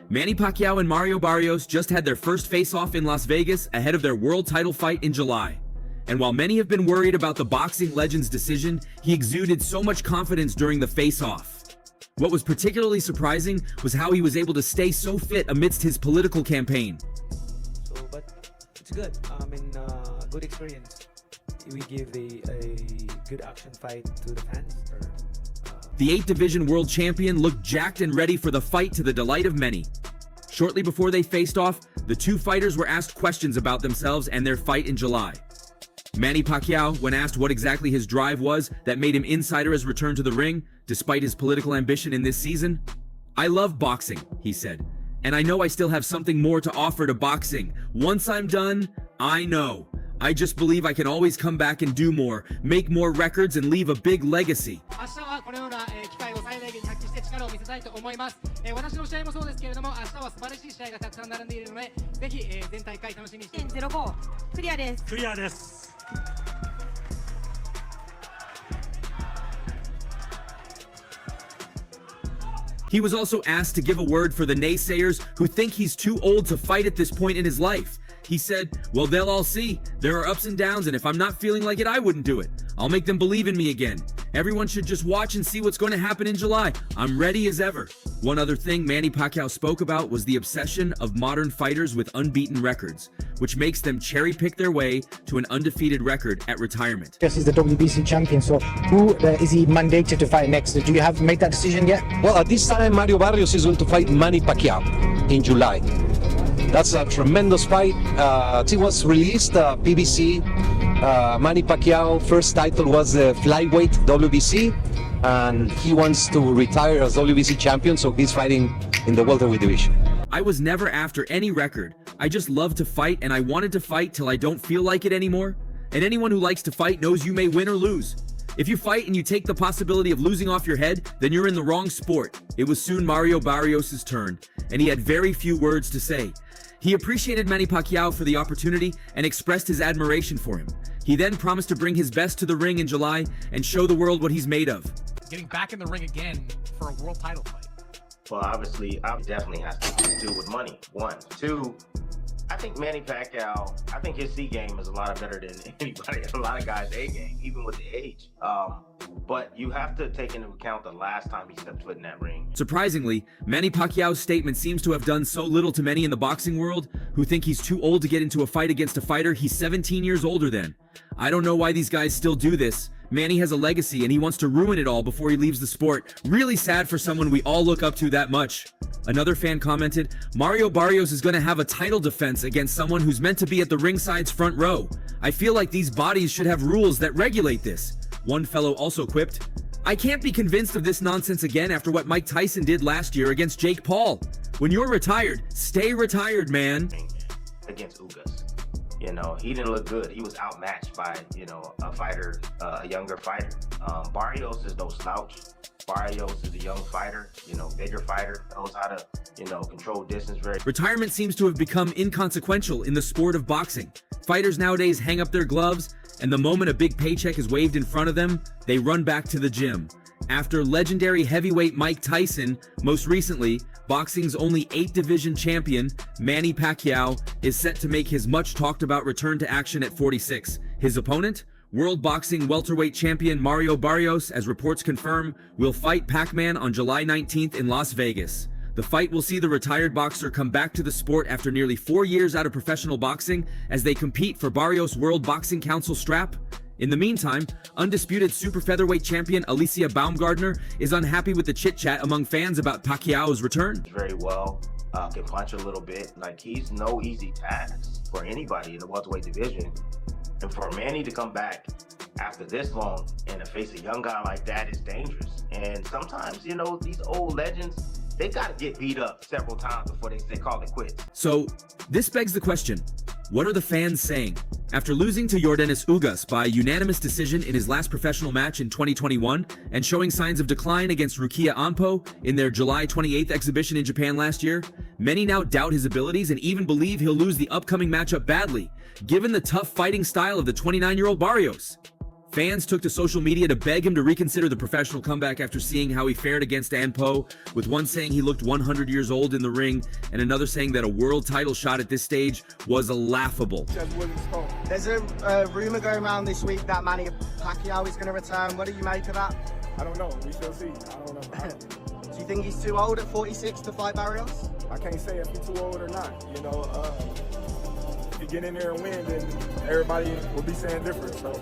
Manny Pacquiao and Mario Barrios just had their first face-off in Las Vegas ahead of their world title fight in July. And while many have been worried about the boxing legend's decision, he exuded so much confidence during the face-off. What was particularly surprising was how he was able to stay so fit amidst his political campaign. But it's good. Good experience. We give a good action fight to the fans. The 8th Division World Champion looked jacked and ready for the fight to the delight of many. Shortly before they faced off, the two fighters were asked questions about themselves and their fight in July. Manny Pacquiao, when asked what exactly his drive was that made him insider his return to the ring, despite his political ambition in this season, "I love boxing," he said, "and I know I still have something more to offer to boxing. Once I'm done, I know. I just believe I can always come back and do more, make more records, and leave a big legacy." 明日はこのような機会を最大限に発揮して力を見せたいと思います。私の試合もそうですけれども、明日は素晴らしい試合がたくさん並んでいるので、ぜひ全大会楽しみにしています。0.05クリアです。クリアです。He was also asked to give a word for the naysayers who think he's too old to fight at this point in his life. He said, "Well, they'll all see. There are ups and downs, and if I'm not feeling like it, I wouldn't do it. I'll make them believe in me again. Everyone should just watch and see what's going to happen in July. I'm ready as ever." One other thing Manny Pacquiao spoke about was the obsession of modern fighters with unbeaten records, which makes them cherry-pick their way to an undefeated record at retirement. Yes, he's the WBC champion, so who is he mandated to fight next? Do you have made that decision yet? Well, at this time, Mario Barrios is going to fight Manny Pacquiao in July. That's a tremendous fight. It was released, PBC. Manny Pacquiao first title was the flyweight WBC, and he wants to retire as WBC champion, so he's fighting in the welterweight division. "I was never after any record. I just love to fight, and I wanted to fight till I don't feel like it anymore. And anyone who likes to fight knows you may win or lose. If you fight and you take the possibility of losing off your head, then you're in the wrong sport." It was soon Mario Barrios' turn, and he had very few words to say. He appreciated Manny Pacquiao for the opportunity and expressed his admiration for him. He then promised to bring his best to the ring in July and show the world what he's made of. Getting back in the ring again for a world title fight. Well, obviously, it definitely has to do with money. One. Two, I think Manny Pacquiao, I think his C game is a lot better than anybody, a lot of guys' A game, even with the age. But you have to take into account the last time he stepped foot in that ring. Surprisingly, Manny Pacquiao's statement seems to have done so little to many in the boxing world who think he's too old to get into a fight against a fighter he's 17 years older than. "I don't know why these guys still do this. Manny has a legacy and he wants to ruin it all before he leaves the sport. Really sad for someone we all look up to that much." Another fan commented, "Mario Barrios is going to have a title defense against someone who's meant to be at the ringside's front row. I feel like these bodies should have rules that regulate this." One fellow also quipped, "I can't be convinced of this nonsense again after what Mike Tyson did last year against Jake Paul. When you're retired, stay retired, man." Against Ugas. You know, he didn't look good. He was outmatched by, a fighter, a younger fighter. Barrios is no slouch. Barrios is a young fighter, bigger fighter, knows how to, control distance very. Retirement seems to have become inconsequential in the sport of boxing. Fighters nowadays hang up their gloves, and the moment a big paycheck is waved in front of them, they run back to the gym. After legendary heavyweight Mike Tyson, most recently, boxing's only 8th Division champion, Manny Pacquiao, is set to make his much-talked-about return to action at 46. His opponent? World Boxing welterweight champion Mario Barrios, as reports confirm, will fight Pac-Man on July 19th in Las Vegas. The fight will see the retired boxer come back to the sport after nearly 4 years out of professional boxing as they compete for Barrios' World Boxing Council strap. In the meantime, undisputed super featherweight champion Alicia Baumgardner is unhappy with the chit-chat among fans about Pacquiao's return. Very well, can punch a little bit. Like, he's no easy task for anybody in the welterweight division. And for Manny to come back after this long and to face a young guy like that is dangerous. And sometimes, these old legends, they got to get beat up several times before they call it quits. So, this begs the question, what are the fans saying? After losing to Yordenis Ugas by unanimous decision in his last professional match in 2021 and showing signs of decline against Rukia Anpo in their July 28th exhibition in Japan last year, many now doubt his abilities and even believe he'll lose the upcoming matchup badly, given the tough fighting style of the 29-year-old Barrios. Fans took to social media to beg him to reconsider the professional comeback after seeing how he fared against Anpo, with one saying he looked 100 years old in the ring, and another saying that a world title shot at this stage was laughable. There's a rumor going around this week that Manny Pacquiao is going to return. What do you make of that? I don't know. We shall see. I don't know. Do you think he's too old at 46 to fight Barrios? I can't say if he's too old or not. You know, if you get in there and win, then everybody will be saying different. So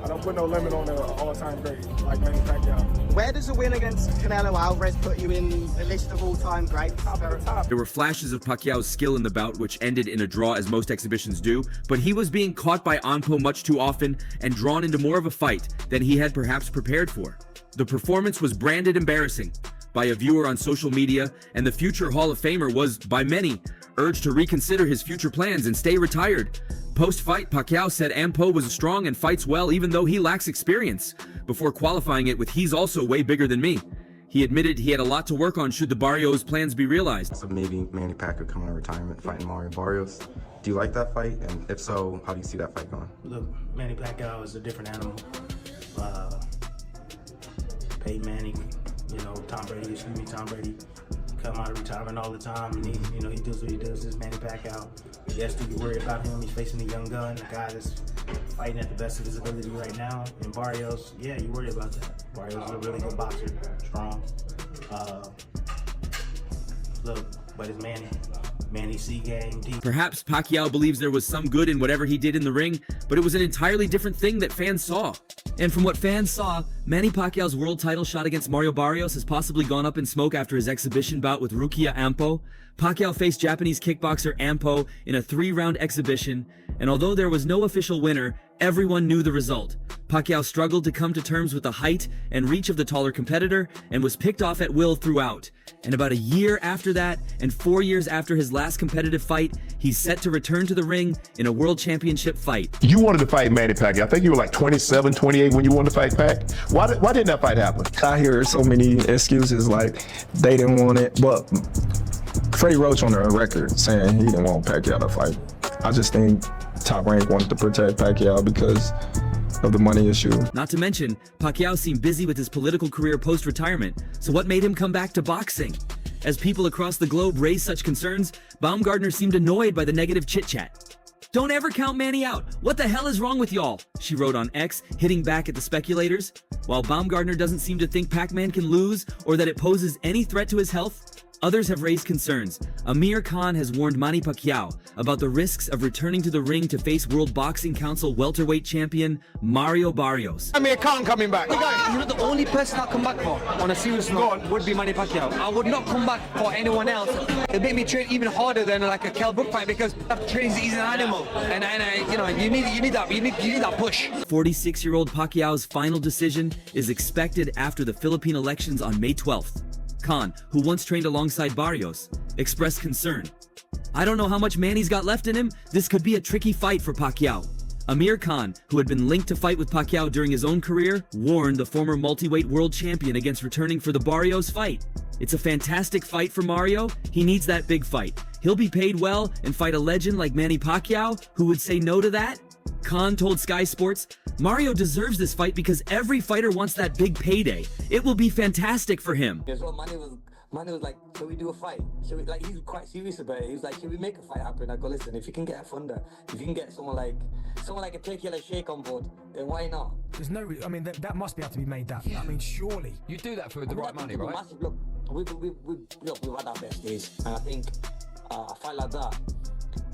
I don't put no limit on the all-time great like Manny Pacquiao. Where does a win against Canelo Alvarez put you in the list of all-time greats? There were flashes of Pacquiao's skill in the bout, which ended in a draw as most exhibitions do, but he was being caught by Anpo much too often and drawn into more of a fight than he had perhaps prepared for. The performance was branded embarrassing by a viewer on social media, and the future Hall of Famer was, by many, urged to reconsider his future plans and stay retired. Post-fight, Pacquiao said Anpo was strong and fights well even though he lacks experience, before qualifying it with "he's also way bigger than me." He admitted he had a lot to work on should the Barrios plans be realized. So maybe Manny Pacquiao coming out of retirement, fighting Mario Barrios. Do you like that fight? And if so, how do you see that fight going? Look, Manny Pacquiao is a different animal. Peyton Manning, you know, Tom Brady come out of retirement all the time, and he does what he does. This Manny Pacquiao. Yes, do you worry about him? He's facing a young gun, a guy that's fighting at the best of his ability right now. And Barrios, yeah, you worry about that. Barrios is a really good boxer, strong. Look, but it's Manny C game deep. Perhaps Pacquiao believes there was some good in whatever he did in the ring, but it was an entirely different thing that fans saw. And from what fans saw, Manny Pacquiao's world title shot against Mario Barrios has possibly gone up in smoke after his exhibition bout with Rukia Anpo. Pacquiao faced Japanese kickboxer Anpo in a 3-round exhibition, and although there was no official winner, everyone knew the result. Pacquiao struggled to come to terms with the height and reach of the taller competitor and was picked off at will throughout. And about a year after that, and 4 years after his last competitive fight, he's set to return to the ring in a world championship fight. You wanted to fight Manny Pacquiao. I think you were like 27, 28 when you wanted to fight Pac. Why didn't that fight happen? I hear so many excuses like they didn't want it, but Freddie Roach on the record saying he didn't want Pacquiao to fight. I just think Top Rank wanted to protect Pacquiao because of the money issue. Not to mention, Pacquiao seemed busy with his political career post-retirement, so what made him come back to boxing? As people across the globe raised such concerns, Baumgartner seemed annoyed by the negative chit-chat. "Don't ever count Manny out. What the hell is wrong with y'all?" she wrote on X, hitting back at the speculators. While Baumgartner doesn't seem to think Pac-Man can lose or that it poses any threat to his health, others have raised concerns. Amir Khan has warned Manny Pacquiao about the risks of returning to the ring to face World Boxing Council welterweight champion Mario Barrios. Amir Khan coming back. You know, the only person I'll come back for, on a serious note, would be Manny Pacquiao. I would not come back for anyone else. It'll make me train even harder than like a Kell Brook fight because he's an animal, and you know, you need that push. 46-year-old Pacquiao's final decision is expected after the Philippine elections on May 12th. Khan, who once trained alongside Barrios, expressed concern. "I don't know how much Manny's got left in him. This could be a tricky fight for Pacquiao." Amir Khan, who had been linked to fight with Pacquiao during his own career, warned the former multi-weight world champion against returning for the Barrios fight. "It's a fantastic fight for Mario. He needs that big fight. He'll be paid well and fight a legend like Manny Pacquiao, who would say no to that?" Khan told Sky Sports, "Mario deserves this fight because every fighter wants that big payday. It will be fantastic for him." So Manny was like, "Shall we do a fight? Shall we?" Like, he's quite serious about it. He was like, "Shall we make a fight happen?" I go, "Listen, if you can get a Thunder, if you can get someone like a Tequila Shake on board, then why not?" There's no, I mean, that must be able to be made. That, I mean, surely. You do that for the right money, right? Look, we've had our best days, and I think a fight like that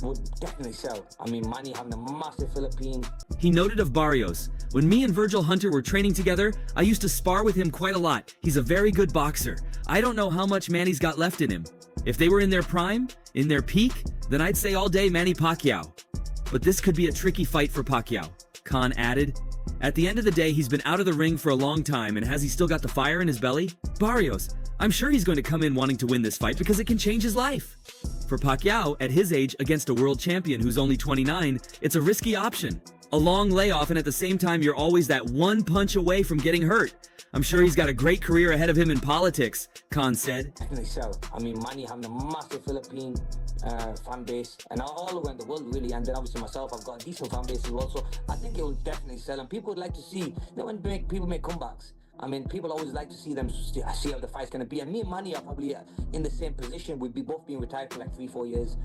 would definitely sell. I mean, Manny having a massive Philippine. He noted of Barrios, "When me and Virgil Hunter were training together, I used to spar with him quite a lot. He's a very good boxer. I don't know how much Manny's got left in him. If they were in their prime, in their peak, then I'd say all day Manny Pacquiao. But this could be a tricky fight for Pacquiao," Khan added. "At the end of the day, he's been out of the ring for a long time, and has he still got the fire in his belly? Barrios, I'm sure he's going to come in wanting to win this fight because it can change his life." For Pacquiao, at his age, against a world champion who's only 29, it's a risky option. A long layoff, and at the same time, you're always that one punch away from getting hurt. I'm sure he's got a great career ahead of him in politics, Khan said. Definitely sell. I mean, Manny having a massive Philippine fan base, and all around the world really, and then obviously myself, I've got a decent fan base as well, so I think it will definitely sell, and people would like to see, you know, when people make comebacks, I mean, people always like to see them, see how the fight's going to be, and me and Manny are probably in the same position. We'd be both being retired for like 3-4 years.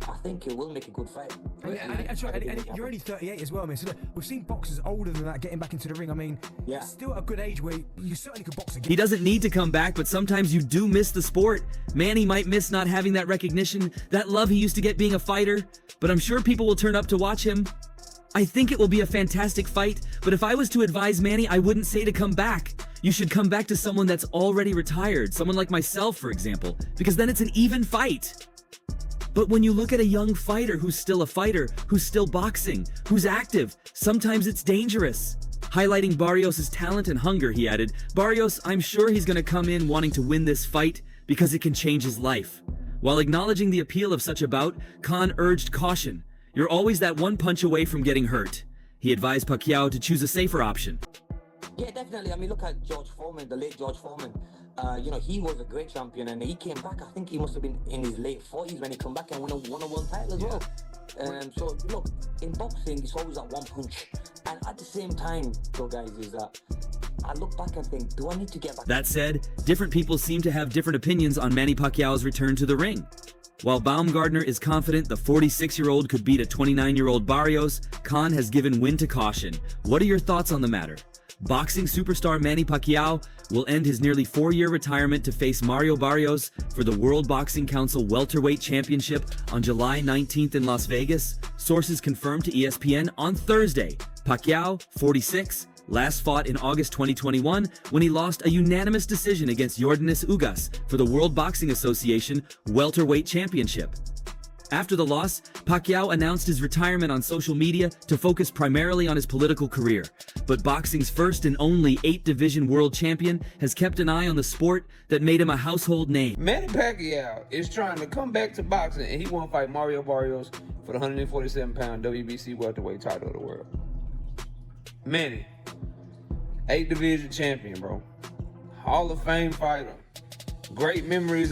I think it will make a good fight. And you're only 38 as well, man. So look, we've seen boxers older than that getting back into the ring. I mean, it's still a good age where you certainly could box again. He doesn't need to come back, but sometimes you do miss the sport. Manny might miss not having that recognition, that love he used to get being a fighter, but I'm sure people will turn up to watch him. I think it will be a fantastic fight, but if I was to advise Manny, I wouldn't say to come back. You should come back to someone that's already retired, someone like myself, for example, because then it's an even fight. But when you look at a young fighter who's still a fighter, who's still boxing, who's active, sometimes it's dangerous. Highlighting Barrios' talent and hunger, he added, Barrios, I'm sure he's going to come in wanting to win this fight because it can change his life. While acknowledging the appeal of such a bout, Khan urged caution. You're always that one punch away from getting hurt. He advised Pacquiao to choose a safer option. Yeah, definitely. I mean, look at George Foreman, the late George Foreman. You know, he was a great champion, and he came back. I think he must have been in his late 40s when he came back and won a world title as well. So, look, in boxing, it's always that one punch. And at the same time, though, guys, is that I look back and think, do I need to get back? That said, different people seem to have different opinions on Manny Pacquiao's return to the ring. While Baumgartner is confident the 46-year-old could beat a 29-year-old Barrios, Khan has given win to caution. What are your thoughts on the matter? Boxing superstar Manny Pacquiao will end his nearly 4-year retirement to face Mario Barrios for the World Boxing Council Welterweight Championship on July 19th in Las Vegas. Sources confirmed to ESPN on Thursday. Pacquiao, 46, last fought in August 2021 when he lost a unanimous decision against Yordenis Ugas for the World Boxing Association Welterweight Championship. After the loss, Pacquiao announced his retirement on social media to focus primarily on his political career. But boxing's first and only 8-division world champion has kept an eye on the sport that made him a household name. Manny Pacquiao is trying to come back to boxing, and he want to fight Mario Barrios for the 147-pound WBC welterweight title of the world. Manny, 8-division champion, bro. Hall of Fame fighter. Great memories.